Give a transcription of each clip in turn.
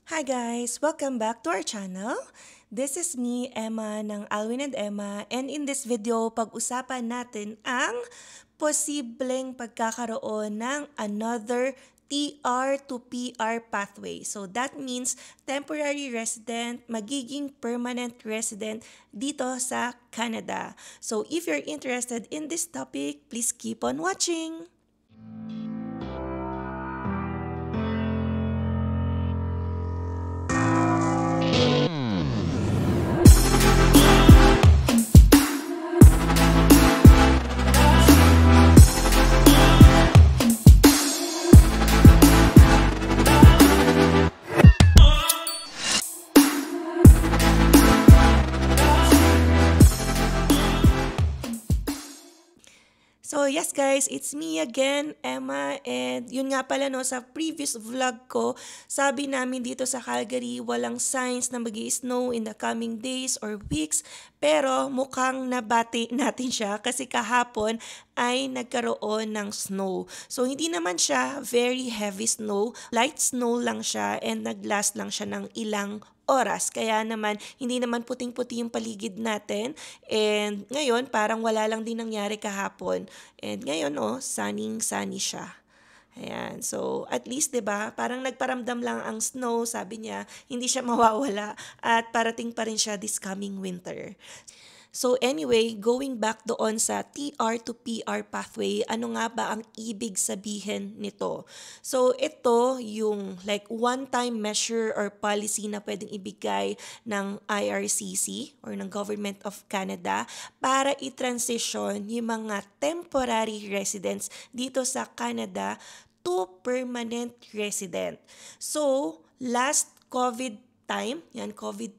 Hi guys! Welcome back to our channel. This is me, Emma ng Alwin and Emma, and in this video, pag-usapan natin ang posibleng pagkakaroon ng another TR to PR pathway. So that means temporary resident, magiging permanent resident dito sa Canada. So if you're interested in this topic, please keep on watching! So yes guys, it's me again, Emma, and yun nga pala no, sa previous vlog ko, sabi namin dito sa Calgary, walang signs na mag-i-snow in the coming days or weeks, pero mukhang nabati natin siya kasi kahapon ay nagkaroon ng snow. So hindi naman siya very heavy snow, light snow lang siya and naglast lang siya ng ilang oras. Kaya naman, hindi naman puting-puti yung paligid natin. And ngayon, parang wala lang din nangyari kahapon. And ngayon, sunny siya. Ayan. So, at least, 'di ba, parang nagparamdam lang ang snow, sabi niya, hindi siya mawawala at parating pa rin siya this coming winter. So anyway, going back doon sa TR to PR pathway, ano nga ba ang ibig sabihin nito? So ito yung like one-time measure or policy na pwedeng ibigay ng IRCC or ng Government of Canada para i-transition yung mga temporary residents dito sa Canada to permanent resident. So last COVID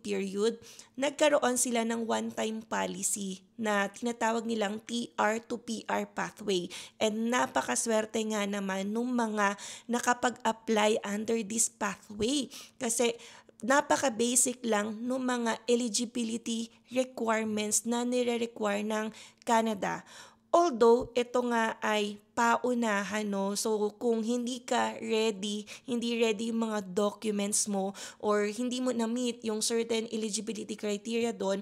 period, nagkaroon sila ng one-time policy na tinatawag nilang TR to PR pathway. And napakaswerte nga naman nung mga nakapag-apply under this pathway. Kasi napaka-basic lang nung mga eligibility requirements na nire-require ng Canada. Although, ito nga ay paunahan, no? So, kung hindi ka ready, hindi ready yung mga documents mo or hindi mo na-meet yung certain eligibility criteria doon,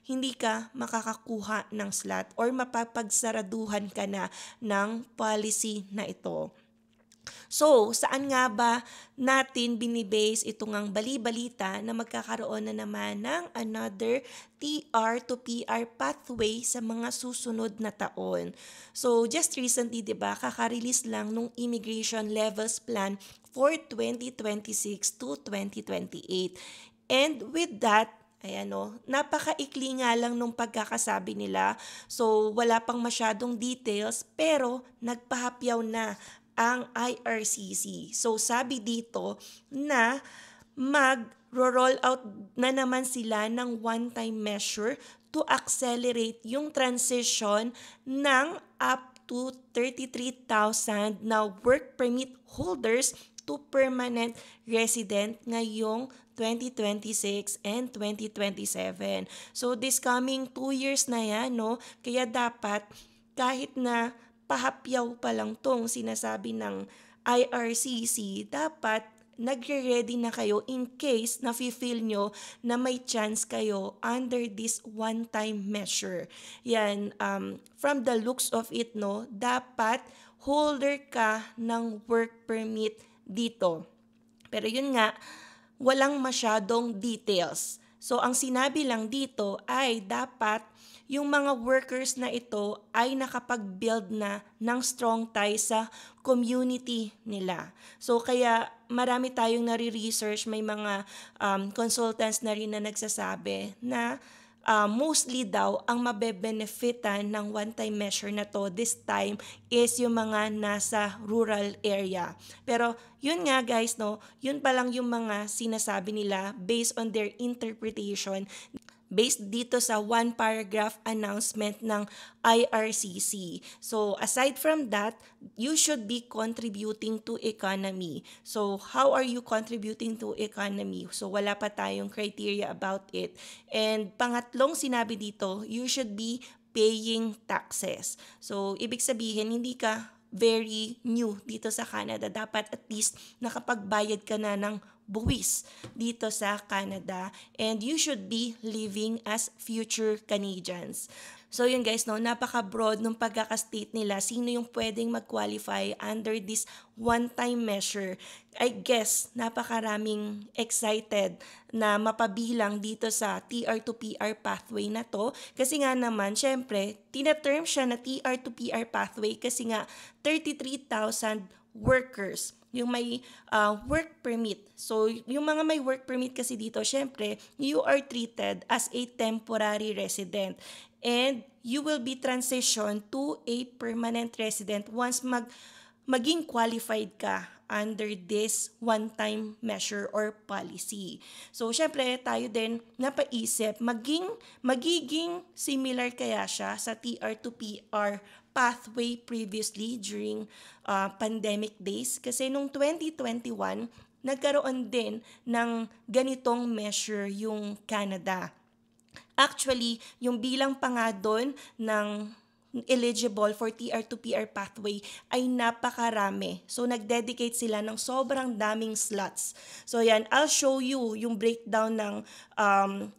hindi ka makakakuha ng slot or mapapagsaraduhan ka na ng policy na ito. So, saan nga ba natin binibase itong ang bali-balita na magkakaroon na naman ng another TR to PR pathway sa mga susunod na taon? So, just recently, 'di ba, kaka-release lang nung Immigration Levels Plan for 2026 to 2028. And with that, ayan o, napakaikli nga lang nung pagkakasabi nila. So, wala pang masyadong details pero nagpahapyaw na ang IRCC. So sabi dito na mag-roll out na naman sila ng one-time measure to accelerate yung transition ng up to 33,000 na work permit holders to permanent resident ngayong 2026 and 2027. So this coming 2 years na yan, no? Kaya dapat kahit na pahapyaw pa lang tong sinasabi ng IRCC, dapat nagre-ready na kayo in case na-feel nyo na may chance kayo under this one-time measure. Yan, from the looks of it, no, dapat holder ka ng work permit dito. Pero yun nga, walang masyadong details. So, ang sinabi lang dito ay dapat yung mga workers na ito ay nakapag-build na ng strong ties sa community nila. So kaya marami tayong nare-research, may mga consultants na rin na nagsasabi na mostly daw ang mabe-benefitan ng one-time measure na to this time is yung mga nasa rural area. Pero yun nga guys, no, yun pa lang yung mga sinasabi nila based on their interpretation based dito sa one paragraph announcement ng IRCC. So aside from that, you should be contributing to economy. So how are you contributing to economy? So wala pa tayong criteria about it. And pangatlong sinabi dito, you should be paying taxes. So ibig sabihin, hindi ka very new dito sa Canada. Dapat at least nakapagbayad ka na ng buwis dito sa Canada, and you should be living as future Canadians. So yun guys, no, napaka-broad nung pagkaka-state nila sino yung pwedeng mag-qualify under this one-time measure. I guess napakaraming excited na mapabilang dito sa TR to PR pathway na to, kasi nga naman syempre tina-term siya na TR to PR pathway kasi nga 33,000 workers yung may work permit. So, yung mga may work permit kasi dito, syempre, you are treated as a temporary resident. And you will be transitioned to a permanent resident once maging qualified ka under this one-time measure or policy. So, syempre, tayo din napaisip, magiging similar kaya siya sa TR to PR pathway previously during pandemic days? Kasi nung 2021, nagkaroon din ng ganitong measure yung Canada. Actually, yung bilang pa nga doon ng eligible for TR to PR pathway ay napakarami. So, nag-dedicate sila ng sobrang daming slots. So, yan, I'll show you yung breakdown ng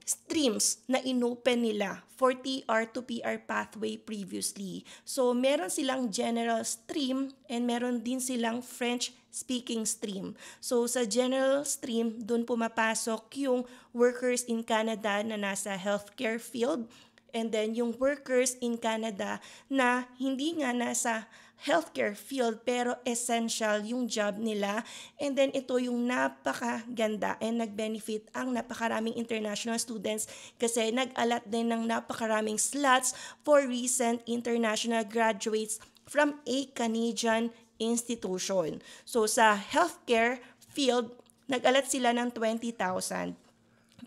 streams na inopen nila for TR to PR pathway previously. So, meron silang general stream and meron din silang French speaking stream. So, sa general stream, dun pumapasok yung workers in Canada na nasa healthcare field, and then yung workers in Canada na hindi nga nasa healthcare field pero essential yung job nila. And then ito yung napakaganda and nag-benefit ang napakaraming international students kasi nag-alat din ng napakaraming slots for recent international graduates from a Canadian institution. So sa healthcare field, nag-alat sila ng 20,000.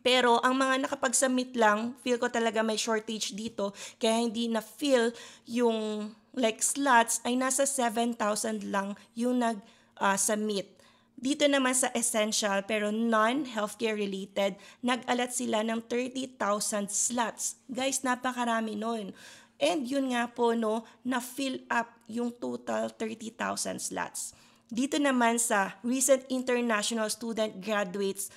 Pero ang mga nakapag-submit lang, feel ko talaga may shortage dito, kaya hindi na-fill yung slots, ay nasa 7,000 lang yung nag-submit. Dito naman sa essential pero non-healthcare related, nag-alat sila ng 30,000 slots. Guys, napakarami nun. And yun nga po, no, na-fill up yung total 30,000 slots. Dito naman sa recent international student graduates,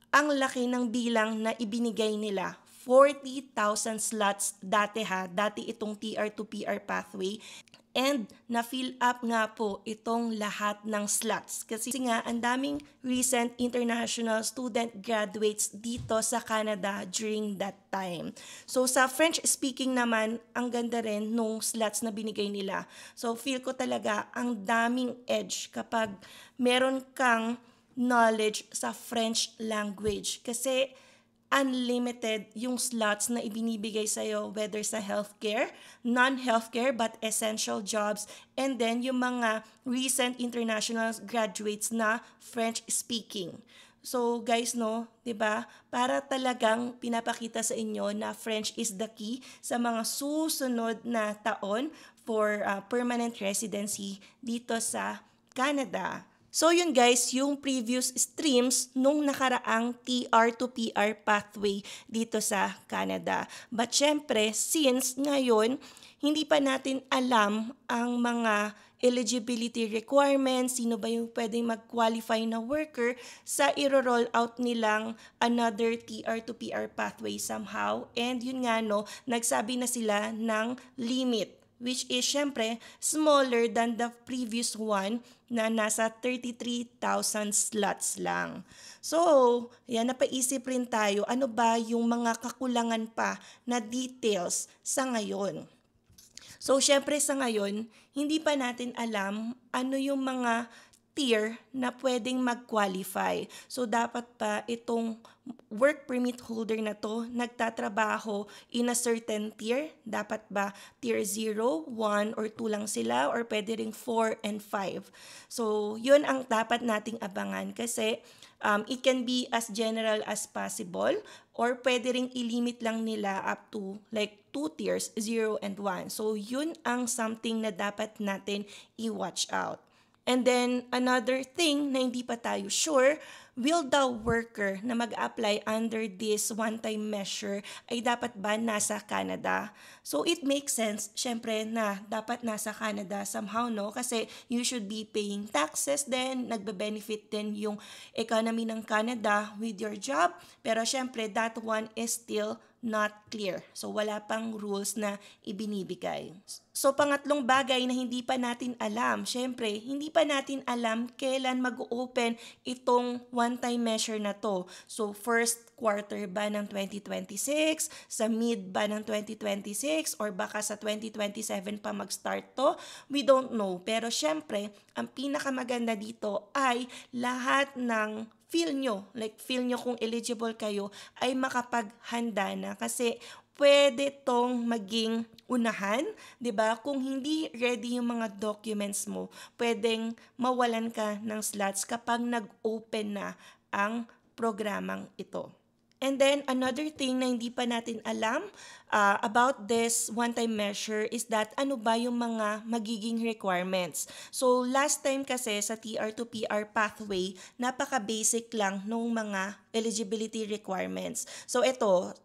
ang laki ng bilang na ibinigay nila. 40,000 slots dati itong TR to PR pathway. And na-fill up nga po itong lahat ng slots. Kasi nga, ang daming recent international student graduates dito sa Canada during that time. So sa French-speaking naman, ang ganda rin nung slots na binigay nila. So feel ko talaga ang daming edge kapag meron kang knowledge sa French language kasi unlimited yung slots na ibinibigay sa'yo whether sa healthcare, non-healthcare but essential jobs, and then yung mga recent international graduates na French speaking. So guys, no, 'di ba? Para talagang pinapakita sa inyo na French is the key sa mga susunod na taon for permanent residency dito sa Canada. So yun guys, yung previous streams nung nakaraang TR to PR pathway dito sa Canada. But syempre, since ngayon, hindi pa natin alam ang mga eligibility requirements, sino ba yung pwedeng mag-qualify na worker sa i-roll out nilang another TR to PR pathway somehow. And yun nga no, nagsabi na sila ng limit, which is syempre smaller than the previous one na nasa 33,000 slots lang. So, yan, napaisip rin tayo, ano ba yung mga kakulangan pa na details sa ngayon. So, syempre sa ngayon, hindi pa natin alam ano yung mga tier na pwedeng mag-qualify. So, dapat pa itong work permit holder na to nagtatrabaho in a certain tier. Dapat ba tier 0, 1, or 2 lang sila, or pwede ring 4 and 5. So, yun ang dapat nating abangan kasi it can be as general as possible, or pwede ring ilimit lang nila up to like 2 tiers, 0 and 1. So, yun ang something na dapat natin i-watch out. And then, another thing na hindi pa tayo sure, will the worker na mag-apply under this one-time measure ay dapat ba nasa Canada? So it makes sense, syempre na dapat nasa Canada somehow, no? Kasi you should be paying taxes din, nagbe-benefit din yung economy ng Canada with your job. Pero syempre that one is still not clear. So wala pang rules na ibinibigay. So pangatlong bagay na hindi pa natin alam, syempre hindi pa natin alam kailan mag-open itong one-time measure na to. So first quarter ba ng 2026, sa mid ba ng 2026, or baka sa 2027 pa mag-start to? We don't know. Pero syempre, ang pinakamaganda dito ay lahat ng feel nyo kung eligible kayo ay makapaghanda na kasi pwede tong maging unahan, 'di ba? Kung hindi ready yung mga documents mo, pwedeng mawalan ka ng slots kapag nag-open na ang programang ito. And then another thing na hindi pa natin alam about this one-time measure is that ano ba yung mga magiging requirements. So last time kasi sa TR to PR pathway, napaka-basic lang nung mga eligibility requirements. So ito,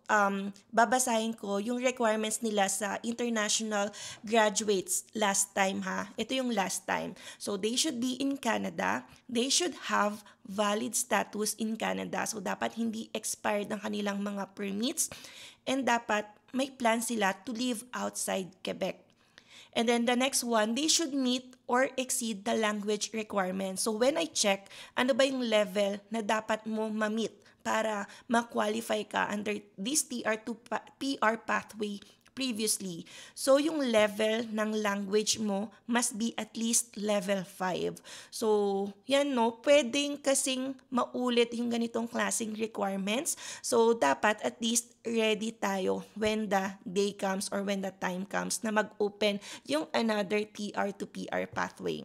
babasahin ko yung requirements nila sa international graduates last time ha. Ito yung last time. So they should be in Canada, they should have valid status in Canada. So dapat hindi expired ang kanilang mga permits and dapat may plan sila to live outside Quebec. And then the next one, they should meet or exceed the language requirements. So when I check, ano ba yung level na dapat mo ma-meet para ma-qualify ka under this TR to PR pathway previously. So yung level ng language mo must be at least level 5. So yan no, pwedeng kasing maulit yung ganitong klaseng requirements. So dapat at least ready tayo when the day comes or when the time comes na mag-open yung another TR to PR pathway.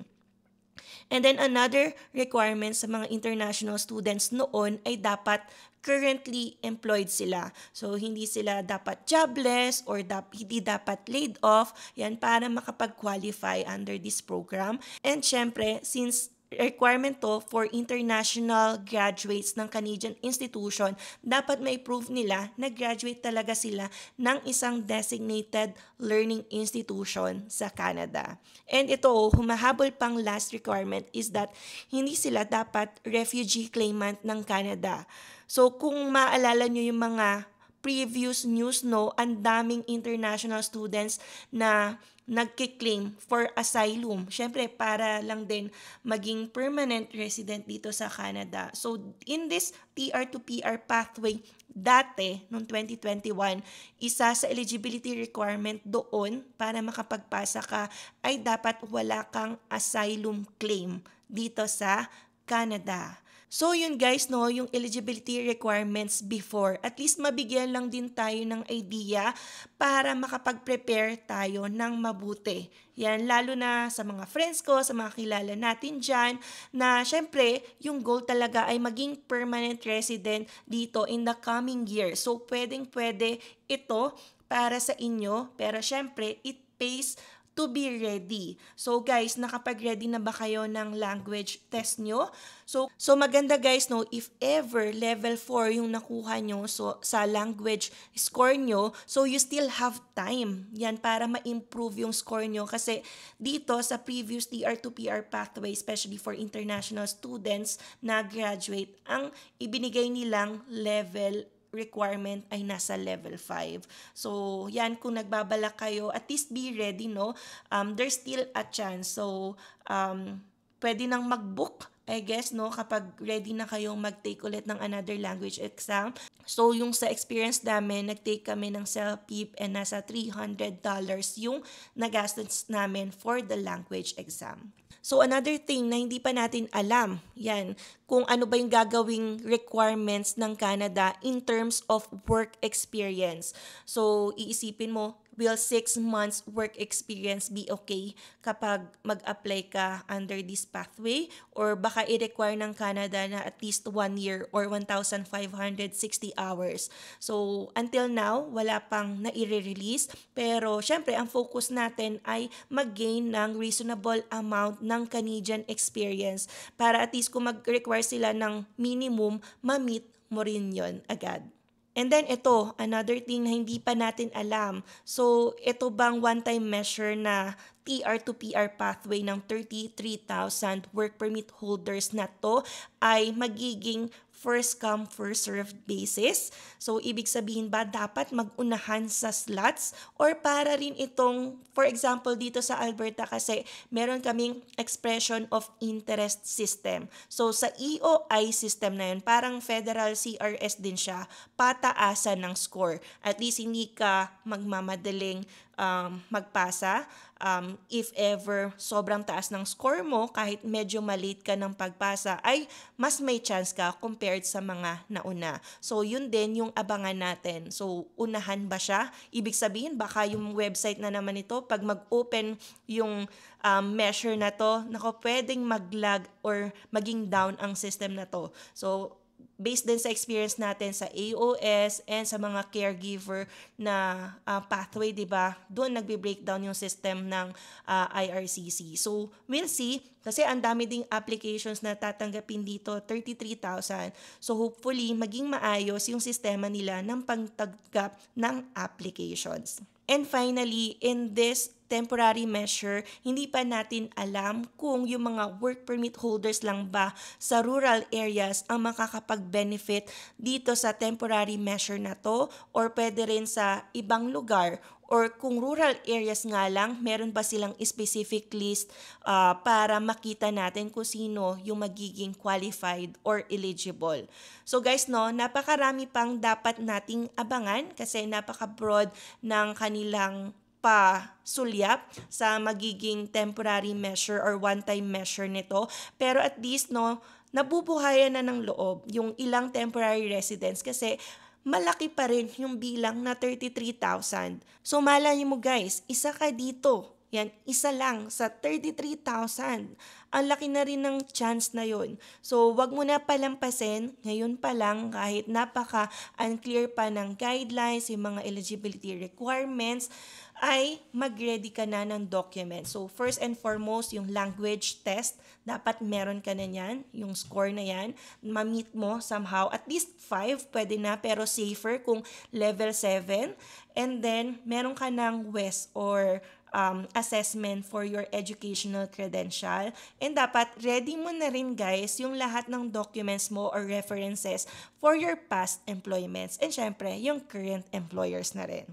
And then another requirement sa mga international students noon ay dapat currently employed sila. So, hindi sila dapat jobless or hindi dapat laid off. Yan para makapag-qualify under this program. And syempre, since requirement to for international graduates ng Canadian institution, dapat may proof nila na graduate talaga sila ng isang designated learning institution sa Canada. And ito, humahabol pang last requirement is that hindi sila dapat refugee claimant ng Canada. So kung maalala nyo yung mga previous news, no, ang daming international students na nagkiklaim for asylum. Syempre, para lang din maging permanent resident dito sa Canada. So, in this TR to PR pathway, dati, noong 2021, isa sa eligibility requirement doon para makapagpasa ka ay dapat wala kang asylum claim dito sa Canada. So yun guys, no, yung eligibility requirements before, at least mabigyan lang din tayo ng idea para makapag-prepare tayo ng mabuti. Yan, lalo na sa mga friends ko, sa mga kilala natin dyan, na syempre, yung goal talaga ay maging permanent resident dito in the coming year. So pwedeng-pwede ito para sa inyo, pero syempre, it pays to be ready. So guys, nakapag-ready na ba kayo ng language test nyo? So maganda guys, no, if ever level 4 yung nakuha nyo sa language score nyo, so you still have time yan para ma-improve yung score nyo kasi dito sa previous TR to PR pathway, especially for international students na graduate, ang ibinigay nilang level requirement ay nasa level 5. So, yan, kung nagbabalak kayo, at least be ready, no? There's still a chance. So, pwede nang mag-book, I guess, no? Kapag ready na kayong mag-take ulit ng another language exam. So, yung sa experience namin, nag-take kami ng CELPIP and nasa $300 yung nagastos namin for the language exam. So another thing na hindi pa natin alam, yan, kung ano ba yung gagawing requirements ng Canada in terms of work experience. So iisipin mo, will 6 months work experience be okay kapag mag-apply ka under this pathway? Or baka i-require ng Canada na at least 1 year or 1,560 hours. So, until now, wala pang nai-release. Pero, syempre, ang focus natin ay mag-gain ng reasonable amount ng Canadian experience para at least kung mag-require sila ng minimum, ma-meet mo rin yon agad. And then ito, another thing na hindi pa natin alam. So, ito bang one-time measure na TR to PR pathway ng 33,000 work permit holders na to ay magiging first come, first served basis? So, ibig sabihin ba dapat mag-unahan sa slots? Or para rin itong, for example, dito sa Alberta kasi meron kaming expression of interest system. So, sa EOI system na yun, parang federal CRS din siya, pataasan ng score. At least hindi ka magmamadaling magpasa. If ever sobrang taas ng score mo, kahit medyo malate ka ng pagpasa, ay mas may chance ka compared sa mga nauna. So, yun din yung abangan natin. So, unahan ba siya? Ibig sabihin, baka yung website na naman ito, pag mag-open yung measure na to, pwedeng mag-lag or maging down ang system na to. So, based din sa experience natin sa AOS and sa mga caregiver na pathway, di ba? Doon nagbe-breakdown yung system ng IRCC. So, we'll see. Kasi ang dami ding applications na tatanggapin dito, 33,000. So, hopefully, maging maayos yung sistema nila ng pagtanggap ng applications. And finally, in this temporary measure, hindi pa natin alam kung yung mga work permit holders lang ba sa rural areas ang makakapag-benefit dito sa temporary measure na to or pwede rin sa ibang lugar. Or kung rural areas nga lang, meron ba silang specific list para makita natin kung sino yung magiging qualified or eligible. So guys, napakarami pang dapat nating abangan kasi napaka-broad ng kanilang pasulyap sa magiging temporary measure or one-time measure nito. Pero at least, nabubuhayan na ng loob yung ilang temporary residents kasi malaki pa rin yung bilang na 33,000. So malay mo guys, isa ka dito. Yan, isa lang sa 33,000. Ang laki na rin ng chance na yun. So, wag mo na palampasin. Ngayon pa lang, kahit napaka-unclear pa ng guidelines, yung mga eligibility requirements, ay mag-ready ka na ng document. So, first and foremost, yung language test, dapat meron ka na yan, yung score na yan, ma-meet mo somehow, at least 5, pwede na, pero safer kung level 7. And then, meron ka ng WES or assessment for your educational credential. And dapat ready mo na rin guys yung lahat ng documents mo or references for your past employments. And syempre, yung current employers na rin.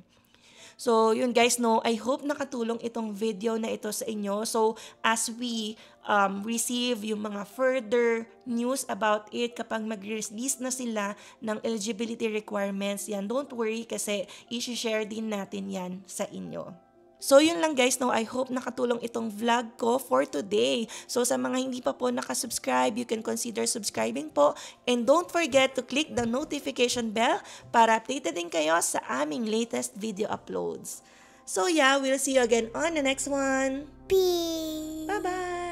So, yun guys, I hope nakatulong itong video na ito sa inyo. So, as we receive yung mga further news about it, kapag mag-release na sila ng eligibility requirements, yan, don't worry kasi i-share din natin yan sa inyo. So, yun lang guys, I hope nakatulong itong vlog ko for today. So, sa mga hindi pa po nakasubscribe, you can consider subscribing po. And don't forget to click the notification bell para updated din kayo sa aming latest video uploads. So, yeah, we'll see you again on the next one. Peace! Bye-bye!